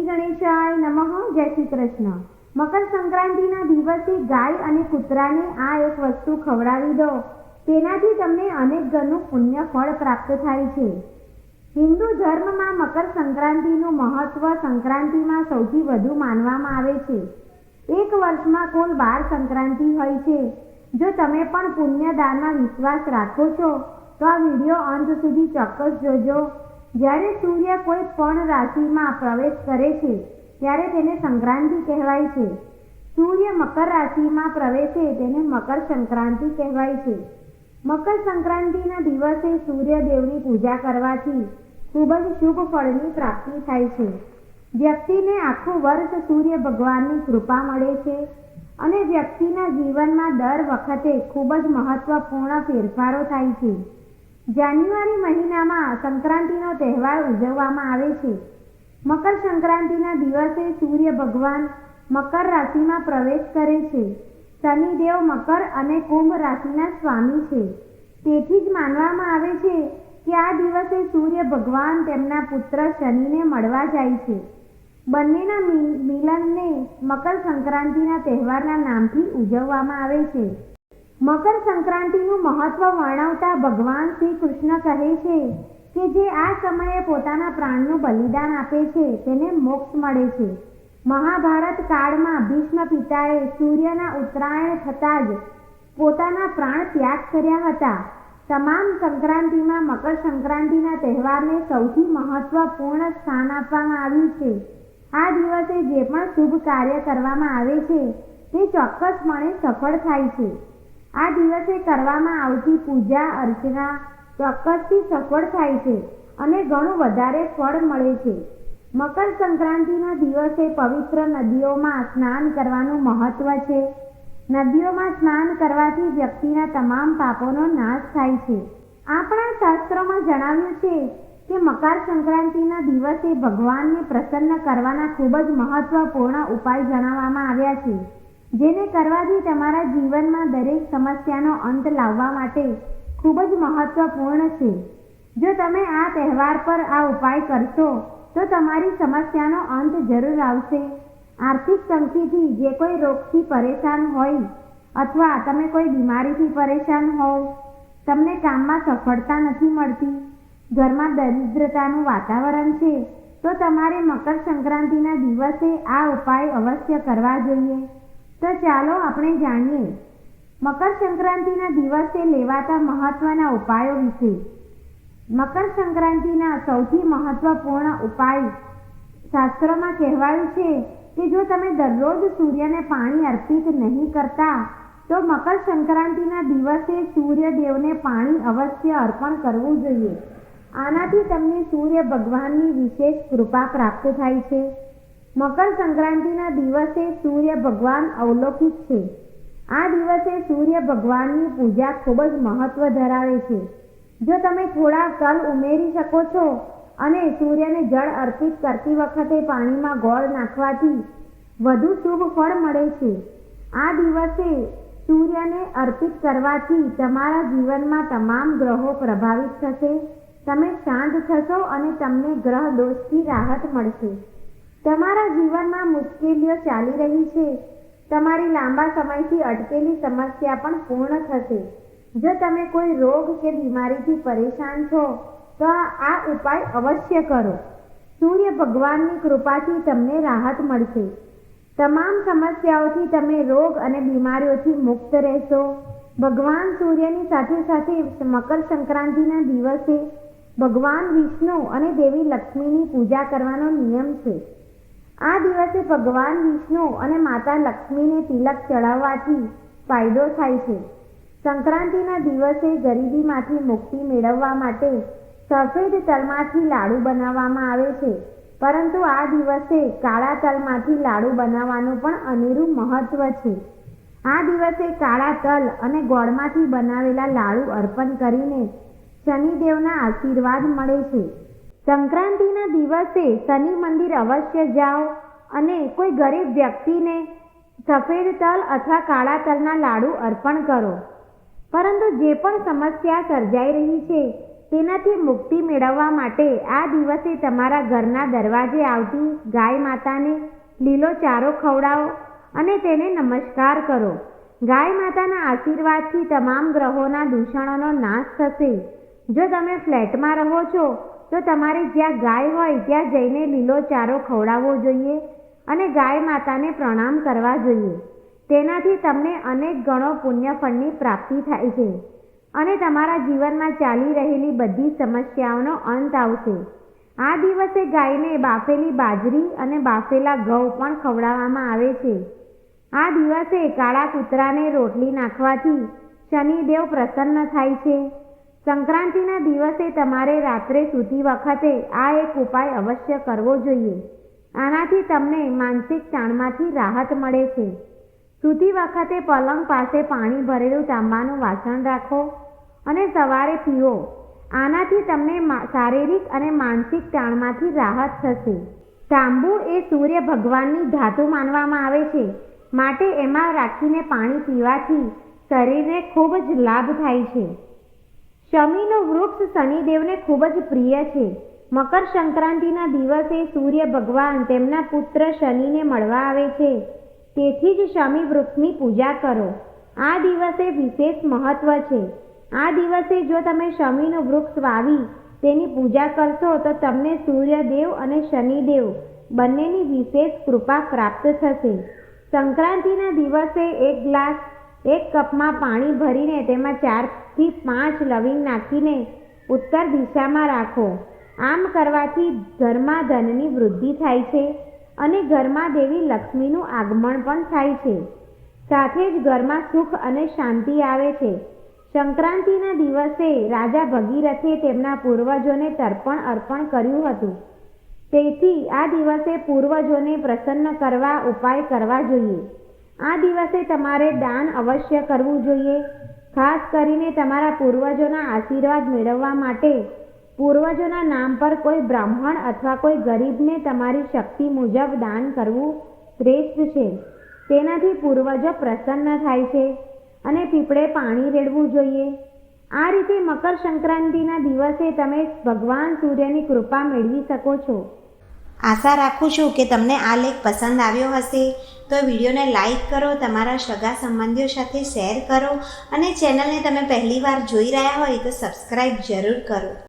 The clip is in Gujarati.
ગણેશાય નમઃ. જય શ્રી કૃષ્ણ. મકર સંક્રાંતિના દિવસે ગાય અને કૂતરાને આ એક વસ્તુ ખવડાવી દો, તેનાથી તમને અનેક ગણું પુણ્ય ફળ પ્રાપ્ત થાય છે. હિન્દુ ધર્મમાં મકર સંક્રાંતિનું મહત્વ સંક્રાંતિમાં સૌથી વધુ માનવામાં આવે છે. એક વર્ષમાં કુલ 12 સંક્રાંતિ હોય છે. જો તમે પણ પુણ્યદાનમાં વિશ્વાસ રાખો છો તો આ વિડીયો અંત સુધી ચોક્કસ જોજો. જ્યારે સૂર્ય કોઈ પણ રાશિમાં પ્રવેશ કરે છે ત્યારે તેને સંક્રાંતિ કહેવાય છે. સૂર્ય મકર રાશિમાં પ્રવેશે તેને મકર સંક્રાંતિ કહેવાય છે. મકર સંક્રાંતિના દિવસે સૂર્યદેવની પૂજા કરવાથી ખૂબ જ શુભ ફળની પ્રાપ્તિ થાય છે. વ્યક્તિને આખું વર્ષ સૂર્ય ભગવાનની કૃપા મળે છે અને વ્યક્તિના જીવનમાં દર વખતે ખૂબ જ મહત્વપૂર્ણ ફેરફારો થાય છે. જાન્યુઆરી મહિનામાં સંક્રાંતિનો તહેવાર ઉજવવામાં આવે છે. મકર સંક્રાંતિના દિવસે સૂર્ય ભગવાન મકર રાશિમાં પ્રવેશ કરે છે. શનિદેવ મકર અને કુંભ રાશિના સ્વામી છે. તેથી જ માનવામાં આવે છે કે આ દિવસે સૂર્ય ભગવાન તેમના પુત્ર શનિને મળવા જાય છે. બંનેના મિલનને મકર સંક્રાંતિના તહેવારના નામથી ઉજવવામાં આવે છે. મકર સંક્રાંતિનું મહત્વ વર્ણવતા ભગવાન શ્રી કૃષ્ણ કહે છે કે જે આ સમયે પોતાના પ્રાણનું બલિદાન આપે છે તેને મોક્ષ મળે છે. મહાભારત કાળમાં ભીષ્મ પિતાએ સૂર્યના ઉત્તરાયણ થતાં જ પોતાના પ્રાણ ત્યાગ કર્યા હતા. તમામ સંક્રાંતિમાં મકર સંક્રાંતિના તહેવારને સૌથી મહત્વપૂર્ણ સ્થાન આપવામાં આવ્યું છે. આ દિવસે જે પણ શુભ કાર્ય કરવામાં આવે છે તે ચોક્કસપણે સફળ થાય છે. આ દિવસે કરવામાં આવતી પૂજા અર્ચના ચોક્કસથી સફળ થાય છે અને ઘણું વધારે ફળ મળે છે. મકર સંક્રાંતિના દિવસે પવિત્ર નદીઓમાં સ્નાન કરવાનું મહત્વ છે. નદીઓમાં સ્નાન કરવાથી વ્યક્તિના તમામ પાપોનો નાશ થાય છે. આપણા શાસ્ત્રોમાં જણાવ્યું છે કે મકર સંક્રાંતિના દિવસે ભગવાનને પ્રસન્ન કરવાના ખૂબ જ મહત્વપૂર્ણ ઉપાય જણાવવામાં આવ્યા છે, જેને કરવાથી તમારા જીવનમાં દરેક સમસ્યાનો અંત લાવવા માટે ખૂબ જ મહત્વપૂર્ણ છે. જો તમે આ તહેવાર પર આ ઉપાય કરશો તો તમારી સમસ્યાનો અંત જરૂર આવશે. આર્થિક તંગીથી જે કોઈ રોગથી પરેશાન હોય અથવા તમે કોઈ બીમારીથી પરેશાન હોવ, તમને કામમાં સફળતા નથી મળતી, ઘરમાં દરિદ્રતાનું વાતાવરણ છે, તો તમારે મકર સંક્રાંતિના દિવસે આ ઉપાય અવશ્ય કરવા જોઈએ. તો ચાલો આપણે જાણીએ મકર સંક્રાંતિના દિવસે લેવાતા મહત્વના ઉપાયો વિશે. મકર સંક્રાંતિના સૌથી મહત્વપૂર્ણ ઉપાય શાસ્ત્રોમાં કહેવાયું છે કે જો તમે દરરોજ સૂર્યને પાણી અર્પિત નહીં કરતા તો મકર સંક્રાંતિના દિવસે સૂર્યદેવને પાણી અવશ્ય અર્પણ કરવું જોઈએ. આનાથી તમને સૂર્ય ભગવાનની વિશેષ કૃપા પ્રાપ્ત થાય છે. મકર સંક્રાંતિના દિવસે સૂર્ય ભગવાન અવલૌકિક છે. આ દિવસે સૂર્ય ભગવાનની પૂજા ખૂબ જ મહત્વ ધરાવે છે. જો તમે થોડા તલ ઉમેરી શકો છો અને સૂર્યને જળ અર્પિત કરતી વખતે પાણીમાં ગોળ નાખવાથી વધુ શુભ ફળ મળે છે. આ દિવસે સૂર્યને અર્પિત કરવાથી તમારા જીવનમાં તમામ ગ્રહો પ્રભાવિત થશે. તમે શાંત થશો અને તમને ગ્રહ દોષથી રાહત મળશે. તમારા જીવનમાં મુશ્કેલીઓ ચાલી રહી છે, તમારી લાંબા સમયથી અટકેલી સમસ્યા પણ પૂર્ણ થશે. જો તમે કોઈ રોગ કે બીમારીથી પરેશાન છો તો આ ઉપાય અવશ્ય કરો. સૂર્ય ભગવાનની કૃપાથી તમને રાહત મળશે. તમામ સમસ્યાઓથી તમે રોગ અને બીમારીઓથી મુક્ત રહેશો. ભગવાન સૂર્યની સાથે સાથે મકર સંક્રાંતિના દિવસે ભગવાન વિષ્ણુ અને દેવી લક્ષ્મીની પૂજા કરવાનો નિયમ છે. આ દિવસે ભગવાન વિષ્ણુ અને માતા લક્ષ્મીને તિલક ચડાવવાથી ફાયદો થાય છે. સંક્રાંતિના દિવસે ગરીબીમાંથી મુક્તિ મેળવવા માટે સફેદ તલમાંથી લાડુ બનાવવામાં આવે છે, પરંતુ આ દિવસે કાળા તલમાંથી લાડુ બનાવવાનું પણ અનેરું મહત્વ છે. આ દિવસે કાળા તલ અને ગોળમાંથી બનાવેલા લાડુ અર્પણ કરીને શનિદેવના આશીર્વાદ મળે છે. સંક્રાંતિના દિવસે શનિ મંદિર અવશ્ય જાઓ અને કોઈ ગરીબ વ્યક્તિને સફેદ તલ અથવા કાળા તલના લાડુ અર્પણ કરો. પરંતુ જે પણ સમસ્યા સર્જાઈ રહી છે તેનાથી મુક્તિ મેળવવા માટે આ દિવસે તમારા ઘરના દરવાજે આવતી ગાય માતાને લીલો ચારો ખવડાવો અને તેને નમસ્કાર કરો. ગાય માતાના આશીર્વાદથી તમામ ગ્રહોના દૂષણોનો નાશ થશે. જો તમે ફ્લેટમાં રહો છો તો તમારે જ્યાં ગાય હોય ત્યાં જઈને લીલો ચારો ખવડાવવો જોઈએ અને ગાય માતાને પ્રણામ કરવા જોઈએ. તેનાથી તમને અનેક ગણો પુણ્યફળની પ્રાપ્તિ થાય છે અને તમારા જીવનમાં ચાલી રહેલી બધી સમસ્યાઓનો અંત આવશે. આ દિવસે ગાયને બાફેલી બાજરી અને બાફેલા ઘઉં પણ ખવડાવવામાં આવે છે. આ દિવસે કાળા કૂતરાને રોટલી નાખવાથી શનિદેવ પ્રસન્ન થાય છે. સંક્રાંતિના દિવસે તમારે રાત્રે સૂતી વખતે આ એક ઉપાય અવશ્ય કરવો જોઈએ. આનાથી તમને માનસિક તાણમાંથી રાહત મળે છે. સૂતી વખતે પલંગ પાસે પાણી ભરેલું તાંબાનું વાસણ રાખો અને સવારે પીવો. આનાથી તમને શારીરિક અને માનસિક તાણમાંથી રાહત થશે. તાંબુ એ સૂર્ય ભગવાનની ધાતુ માનવામાં આવે છે, માટે એમાં રાખીને પાણી પીવાથી શરીરને ખૂબ જ લાભ થાય છે. શમીનું વૃક્ષ શનિદેવને ખૂબ જ પ્રિય છે. મકર સંક્રાંતિના દિવસે સૂર્ય ભગવાન તેમના પુત્ર શનિને મળવા આવે છે. તેથી જ શમી વૃક્ષની પૂજા કરો. આ દિવસે વિશેષ મહત્વ છે. આ દિવસે જો તમે શમીનું વૃક્ષ વાવી તેની પૂજા કરશો તો તમને સૂર્યદેવ અને શનિદેવ બંનેની વિશેષ કૃપા પ્રાપ્ત થશે. સંક્રાંતિના દિવસે એક કપમાં પાણી ભરીને તેમાં 4 થી 5 લવિંગ નાખીને ઉત્તર દિશામાં રાખો. આમ કરવાથી ઘરમાં ધનની વૃદ્ધિ થાય છે અને ઘરમાં દેવી લક્ષ્મીનું આગમન પણ થાય છે. સાથે જ ઘરમાં સુખ અને શાંતિ આવે છે. સંક્રાંતિના દિવસે રાજા ભગીરથે તેમના પૂર્વજોને તર્પણ અર્પણ કર્યું હતું. તેથી આ દિવસે પૂર્વજોને પ્રસન્ન કરવા ઉપાય કરવા જોઈએ. આ દિવસે તમારે દાન અવશ્ય કરવું જોઈએ. ખાસ કરીને તમારા પૂર્વજોના આશીર્વાદ મેળવવા માટે પૂર્વજોના નામ પર કોઈ બ્રાહ્મણ અથવા કોઈ ગરીબને તમારી શક્તિ મુજબ દાન કરવું શ્રેષ્ઠ છે. તેનાથી પૂર્વજો પ્રસન્ન થાય છે અને પીપળે પાણી રેડવું જોઈએ. આ રીતે મકર સંક્રાંતિના દિવસે તમે ભગવાન સૂર્યની કૃપા મેળવી શકો છો. આશા રાખું છું કે તમને આ લેખ પસંદ આવ્યો હશે. તો વિડીયોને લાઈક કરો, તમારા સગા સંબંધીઓ સાથે શેર કરો અને ચેનલને તમે પહેલીવાર જોઈ રહ્યા હોય તો સબસ્ક્રાઈબ જરૂર કરો.